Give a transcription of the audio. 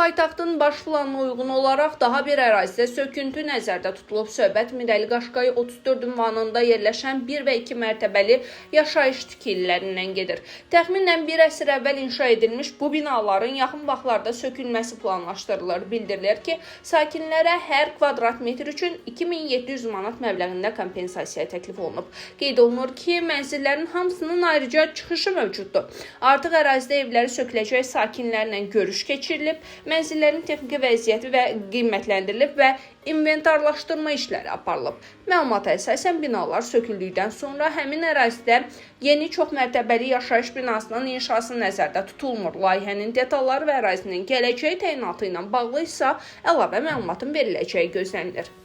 Paytaxtın baş planına uyğun olaraq daha bir ərazidə söküntü nəzərdə tutulub. Söhbət Mirəli Qaşqay 34 ünvanında yerləşən 1 və 2 mərtəbəli yaşayış tikililərindən gedir. Təxminən bir əsr əvvəl inşa edilmiş bu binaların yaxın vaxtlarda sökülməsi planlaşdırılır. Bildirilir ki, sakinlərə hər kvadrat metr üçün 2700 manat məbləğində kompensasiya təklif olunub. Qeyd olunur ki, mənzillərin hamısının ayrıca çıxışı mövcuddur. Artıq ərazidə evləri söküləcək sakinlərlə görüş keçirilib, mənzillərin texniki vəziyyəti və qiymətləndirilib və inventarlaşdırma işləri aparılıb. Məlumata əsasən binalar söküldükdən sonra həmin ərazidə yeni çoxmərtəbəli yaşayış binasının inşası nəzərdə tutulmur. Layihənin detalları və ərazinin gələcək təyinatı ilə bağlı isə əlavə məlumatın veriləcəyi gözlənilir.